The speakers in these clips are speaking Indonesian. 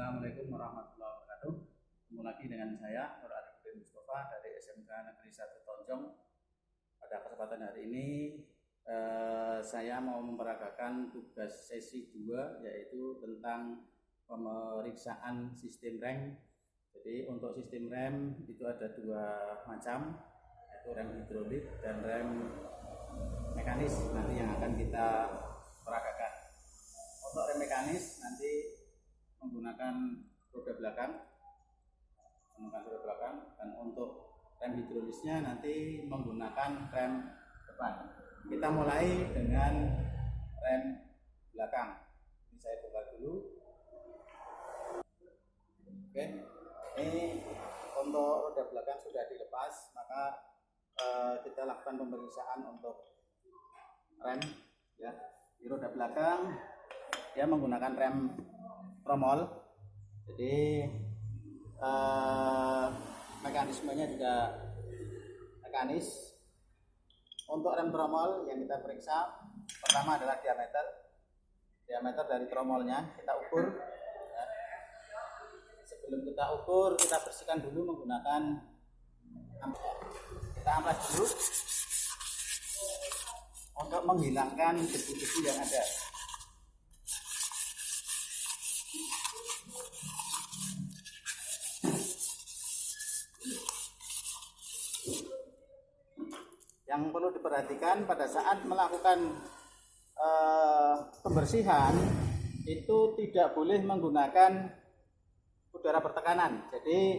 Assalamualaikum warahmatullahi wabarakatuh. Ketemu lagi dengan saya Nur Arifin Mustafa dari SMK Negeri 1 Tonjong. Pada kesempatan hari ini saya mau memperagakan tugas sesi 2, yaitu tentang pemeriksaan sistem rem. Jadi untuk sistem rem itu ada dua macam, yaitu rem hidrolik dan rem mekanis nanti yang akan kita peragakan. Untuk rem mekanis nanti menggunakan roda belakang, dan untuk rem hidrolisnya nanti menggunakan rem depan. Kita mulai dengan rem belakang. Ini saya buka dulu. Oke, ini untuk roda belakang sudah dilepas, maka kita lakukan pemeriksaan untuk rem. Ya, di roda belakang dia menggunakan rem tromol, jadi mekanismenya juga mekanis. Untuk rem tromol yang kita periksa pertama adalah diameter dari tromolnya kita ukur. Ya. Sebelum kita ukur, kita bersihkan dulu menggunakan kita amplas dulu untuk menghilangkan debu-debu yang ada. Yang perlu diperhatikan pada saat melakukan pembersihan itu tidak boleh menggunakan udara bertekanan. Jadi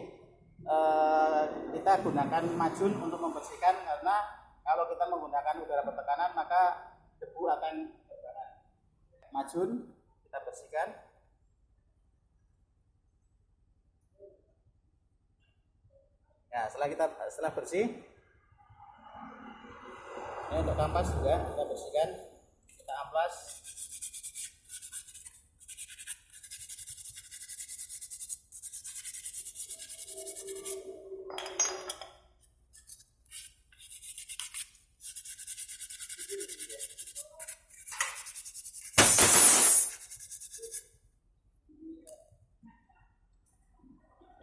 kita gunakan majun untuk membersihkan, karena kalau kita menggunakan udara bertekanan maka debu akan berbaran. Majun kita bersihkan. Ya, setelah bersih, ini untuk kampas juga kita bersihkan, kita amplas.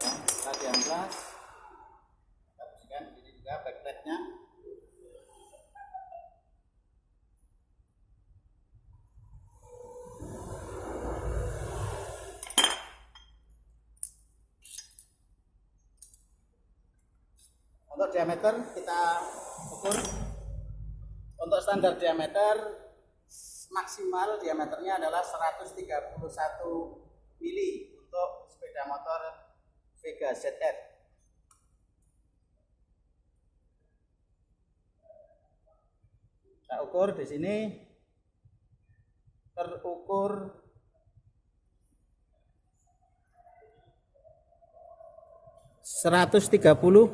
Ya, kita diamplas, kita bersihkan. Ini juga backplate-nya. Untuk diameter kita ukur. Untuk standar diameter maksimal diameternya adalah 131 mili untuk sepeda motor Vega ZR. Kita ukur di sini, terukur 130,2.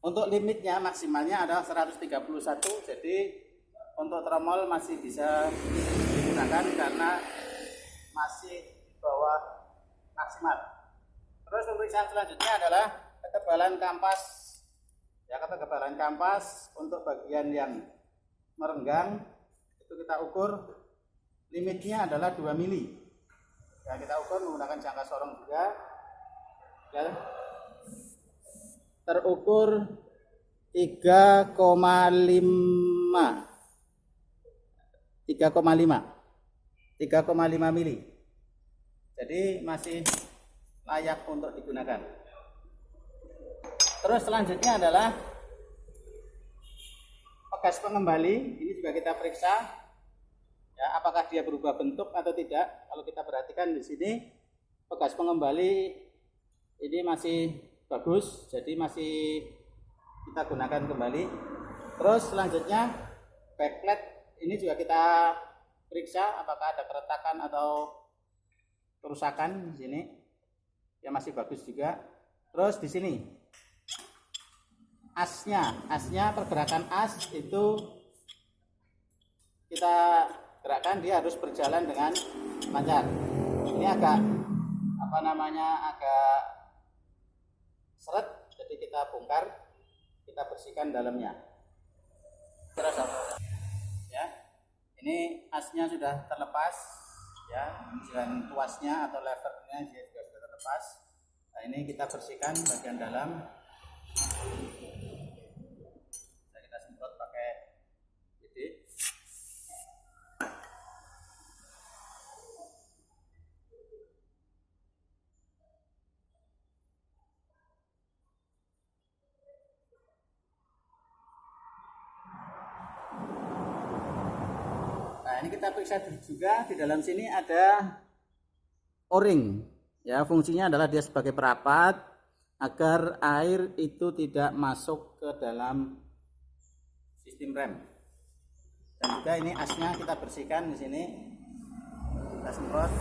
Untuk limitnya maksimalnya adalah 131. Jadi untuk tromol masih bisa digunakan karena masih di bawah maksimal. Terus pemeriksaan selanjutnya adalah ketebalan kampas. Ya, ketebalan kampas untuk bagian yang merenggang itu kita ukur, limitnya adalah 2 mili. Ya, kita ukur menggunakan jangka sorong juga. Ya. Terukur 3,5 mili. Jadi masih layak untuk digunakan. Terus selanjutnya adalah pegas pengembali. Ini juga kita periksa, ya, apakah dia berubah bentuk atau tidak. Kalau kita perhatikan di sini, pegas pengembali ini masih bagus, jadi masih kita gunakan kembali. Terus selanjutnya backplate ini juga kita periksa apakah ada keretakan atau kerusakan di sini. Ya, masih bagus juga. Terus di sini asnya pergerakan as itu kita gerakkan, dia harus berjalan dengan lancar. Ini agak agak seret, jadi kita bongkar, kita bersihkan dalamnya. asnya sudah terlepas ya, dan tuasnya atau levernya dia juga sudah terlepas. Nah, ini kita bersihkan bagian dalam. Nah, kita semprot pakai ini. Nah, ini kita periksa juga, di dalam sini ada O-ring ya, fungsinya adalah dia sebagai perapat agar air itu tidak masuk ke dalam sistem rem. Dan juga ini asnya kita bersihkan di sini, kita semprot.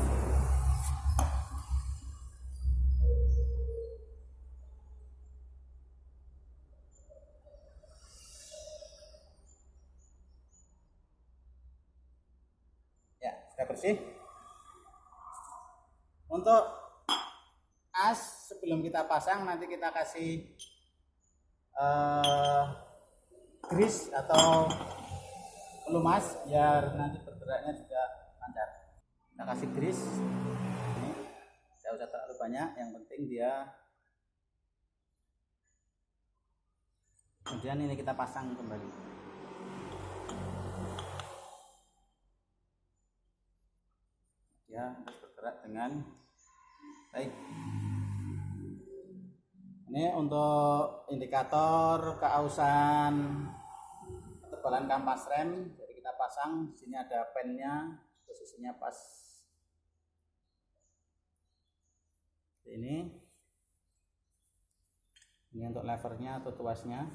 Ya, sudah bersih. Untuk as sebelum kita pasang nanti kita kasih grease atau pelumas biar nanti bergeraknya juga lancar. Kita kasih grease. Ini tidak usah terlalu banyak, yang penting dia. Kemudian ini kita pasang kembali. Ya, harus bergerak dengan baik. Ini untuk indikator keausan ketebalan kampas rem. Jadi kita pasang, di sini ada pennya, posisinya pas ini. Ini untuk levernya atau tuasnya.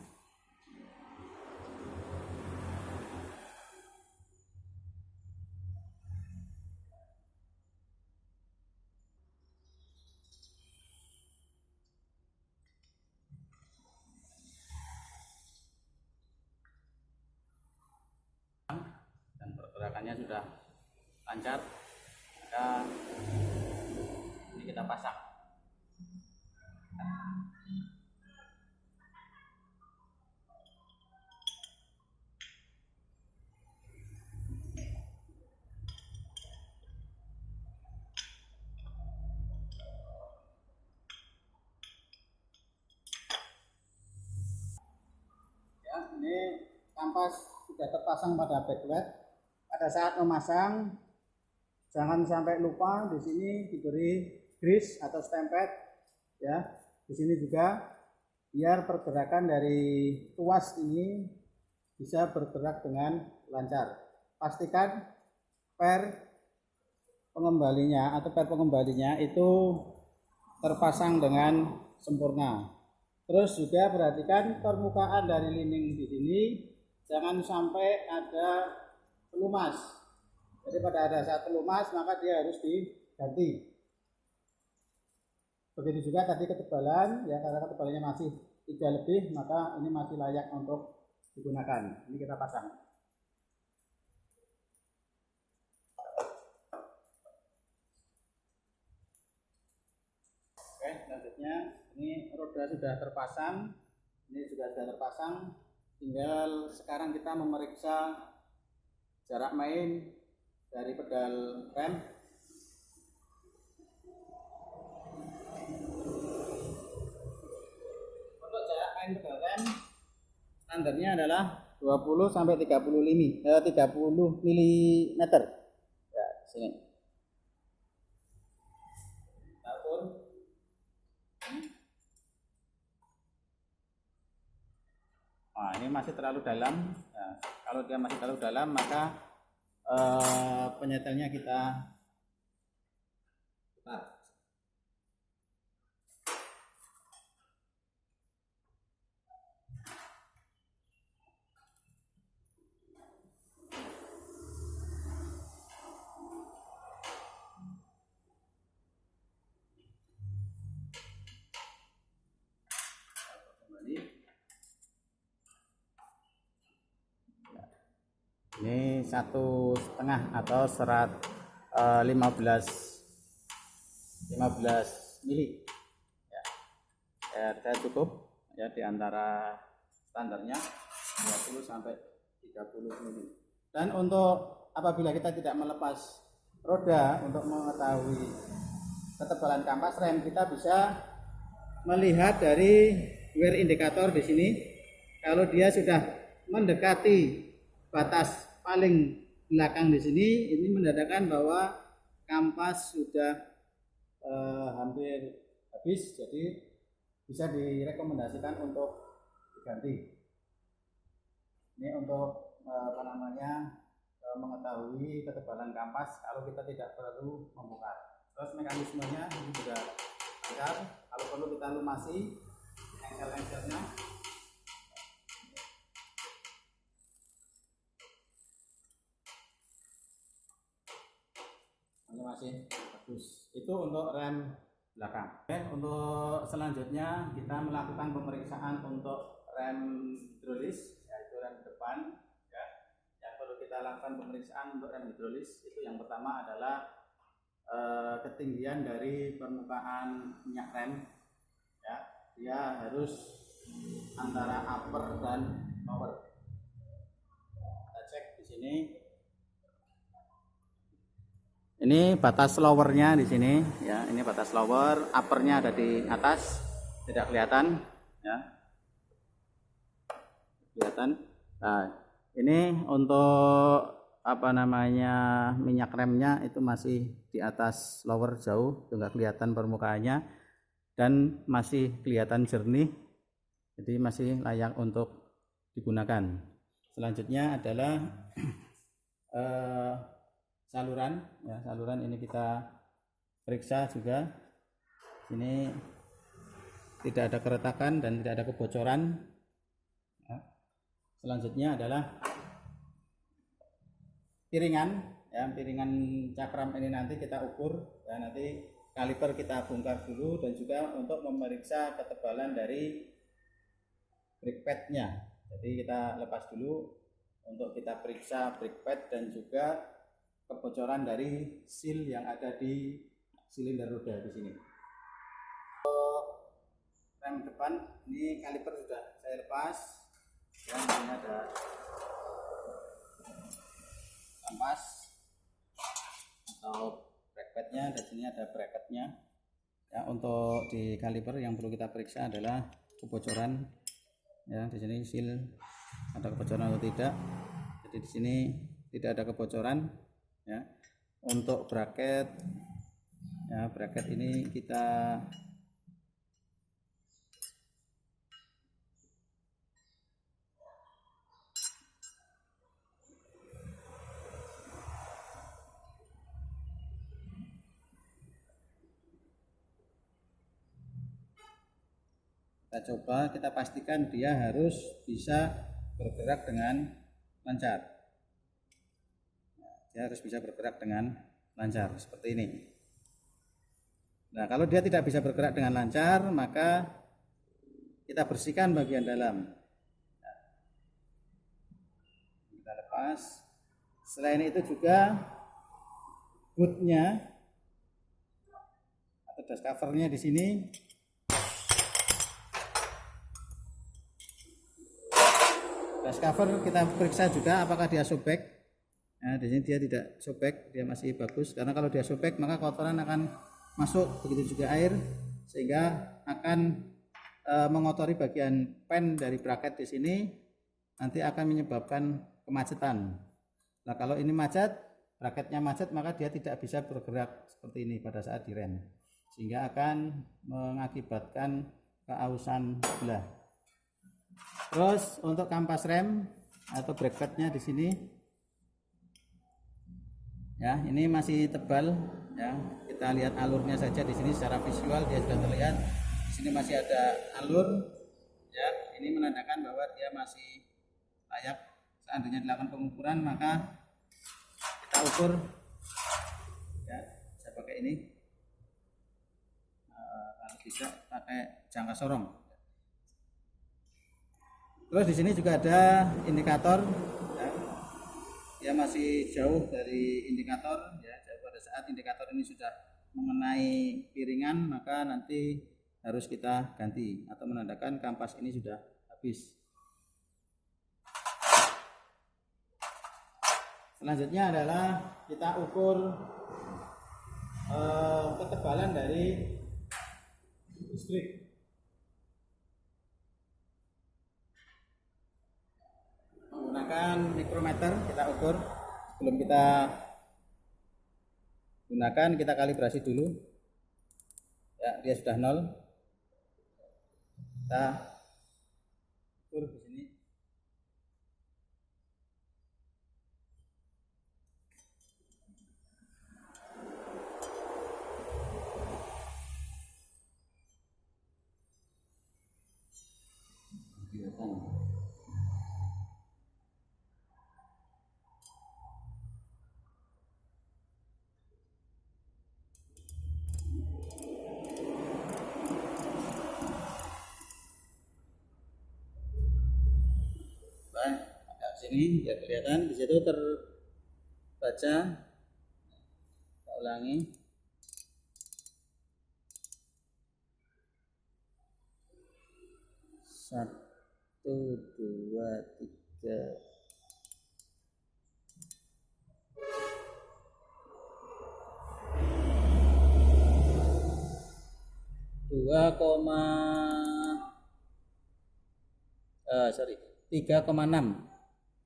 Dan pergerakannya sudah lancar, maka ini kita pasang. Ya, ini kampas sudah terpasang pada backlight. Pada saat memasang jangan sampai lupa di sini diberi grease atau stempet ya. Di sini juga biar pergerakan dari tuas ini bisa bergerak dengan lancar. Pastikan per pengembalinya atau per pengembalinya itu terpasang dengan sempurna. Terus juga perhatikan permukaan dari linding di sini jangan sampai ada pelumas. Jadi pada ada saat pelumas maka dia harus diganti. Begitu juga tadi ketebalan ya, karena ketebalannya masih 3 lebih maka ini masih layak untuk digunakan. Ini kita pasang. Oke, selanjutnya ini roda sudah terpasang. Ini juga sudah terpasang. Tinggal sekarang kita memeriksa jarak main dari pedal rem. Untuk jarak main pedal rem standarnya adalah 20 sampai 30 mm. Ya, sini. Nah, ini masih terlalu dalam. Nah, kalau dia masih terlalu dalam maka penyetelnya kita putar. Kembali. Ini 1,5 atau 15 mili ya. Saya cukup ya, di antara standarnya 20 sampai 30 mili. Dan untuk apabila kita tidak melepas roda untuk mengetahui ketebalan kampas rem, kita bisa melihat dari wear indikator di sini. Kalau dia sudah mendekati batas paling belakang di sini, ini menandakan bahwa kampas sudah hampir habis, jadi bisa direkomendasikan untuk diganti. Ini untuk mengetahui ketebalan kampas kalau kita tidak perlu membongkar. Terus mekanismenya ini juga lancar. Kalau perlu kita lumasi engsel-engselnya. Ini masih bagus. Itu untuk rem belakang. Oke, untuk selanjutnya kita melakukan pemeriksaan untuk rem hidrolis, yaitu rem depan. Ya, yang perlu kita lakukan pemeriksaan untuk rem hidrolis itu yang pertama adalah ketinggian dari permukaan minyak rem. Ya, dia harus antara upper dan lower. Kita cek di sini. Ini batas lowernya di sini, ya. Ini batas lower, uppernya ada di atas, tidak kelihatan, ya. Kelihatan. Nah, ini untuk minyak remnya itu masih di atas lower jauh, enggak kelihatan permukaannya dan masih kelihatan jernih, jadi masih layak untuk digunakan. Selanjutnya adalah saluran, ya. Saluran ini kita periksa juga. Sini tidak ada keretakan dan tidak ada kebocoran. Ya. Selanjutnya adalah piringan, ya. Piringan cakram ini nanti kita ukur, ya. Nanti kaliper kita bongkar dulu dan juga untuk memeriksa ketebalan dari brake pad-nya. Jadi kita lepas dulu untuk kita periksa brake pad dan juga kebocoran dari seal yang ada di silinder roda di sini. Untuk rem depan ini kaliper sudah saya lepas, dan ini ada kampas atau brake pad-nya, dan sini ada bracket-nya. Ya, untuk di kaliper yang perlu kita periksa adalah kebocoran, ya. Di sini seal ada kebocoran atau tidak. Jadi di sini tidak ada kebocoran. Ya, untuk bracket, ya, bracket ini kita coba, kita pastikan dia harus bisa bergerak dengan lancar. Dia harus bisa bergerak dengan lancar seperti ini. Nah, kalau dia tidak bisa bergerak dengan lancar, maka kita bersihkan bagian dalam. Kita lepas. Selain itu juga bootnya atau dust covernya di sini. Dust cover kita periksa juga apakah dia sobek. Nah, di sini dia tidak sobek, dia masih bagus. Karena kalau dia sobek maka kotoran akan masuk, begitu juga air, sehingga akan mengotori bagian pen dari bracket di sini, nanti akan menyebabkan kemacetan. Nah, kalau ini macet, bracketnya macet, maka dia tidak bisa bergerak seperti ini pada saat direm, sehingga akan mengakibatkan keausan belah. Terus untuk kampas rem atau brake pad-nya di sini, ya, ini masih tebal, ya. Kita lihat alurnya saja di sini secara visual dia sudah terlihat. Di sini masih ada alur, ya. Ini menandakan bahwa dia masih layak. Seandainya dilakukan pengukuran maka kita ukur, ya. Saya pakai ini, kalau bisa pakai jangka sorong. Terus di sini juga ada indikator. Dia masih jauh dari indikator, ya. Pada saat indikator ini sudah mengenai piringan, maka nanti harus kita ganti atau menandakan kampas ini sudah habis. Selanjutnya adalah kita ukur ketebalan dari listrik. Menggunakan mikrometer kita ukur. Sebelum kita gunakan, kita kalibrasi dulu. Ya, dia sudah 0. Kita ukur di sini. Agak sini ya kelihatan, di situ terbaca. Kita ulangi. Satu, dua, tiga.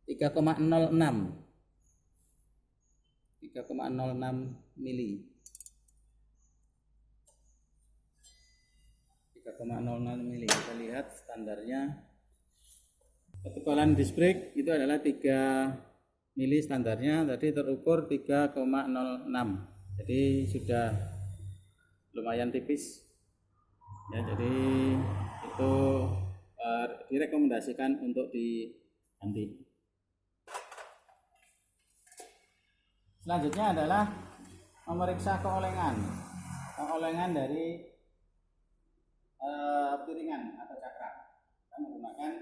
3,06 mili. 3,06 mili. Kita lihat standarnya. Ketebalan disc brake itu adalah 3 mili standarnya, tadi terukur 3,06. Jadi sudah lumayan tipis. Ya, jadi itu direkomendasikan untuk diganti. Selanjutnya adalah memeriksa keolengan dari piringan atau cakram. Kita menggunakan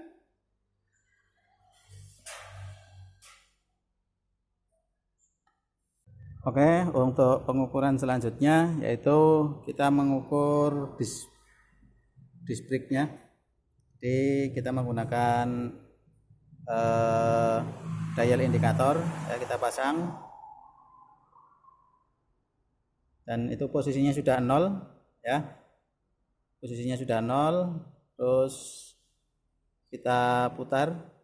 Oke, untuk pengukuran selanjutnya yaitu kita mengukur disc brake-nya. Jadi kita menggunakan dial indikator, ya, kita pasang, dan itu posisinya sudah 0, ya. Posisinya sudah 0, terus kita putar.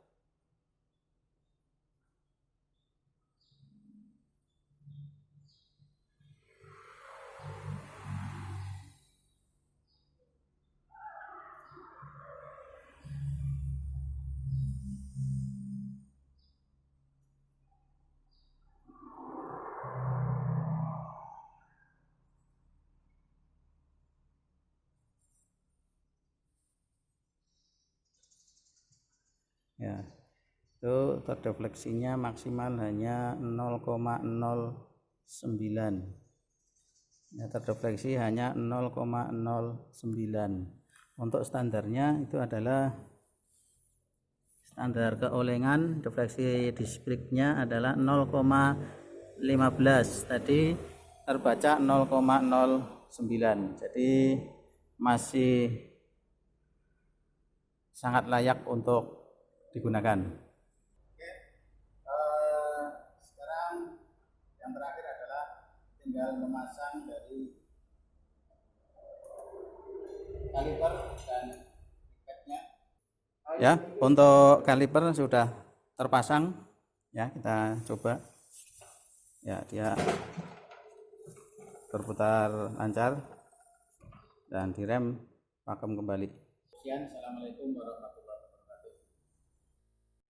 Ya, itu terdefleksinya maksimal hanya 0,09. Ya, terdefleksi hanya 0,09. Untuk standarnya itu adalah standar keolengan defleksi disc brake-nya adalah 0,15. Tadi terbaca 0,09. Jadi masih sangat layak untuk digunakan. Oke, sekarang yang terakhir adalah tinggal memasang dari kaliper dan tiketnya. Ya, untuk kaliper sudah terpasang. Ya, kita coba. Ya, dia berputar lancar dan direm vakum kembali. Sekian, assalamualaikum warahmatullahi wabarakatuh.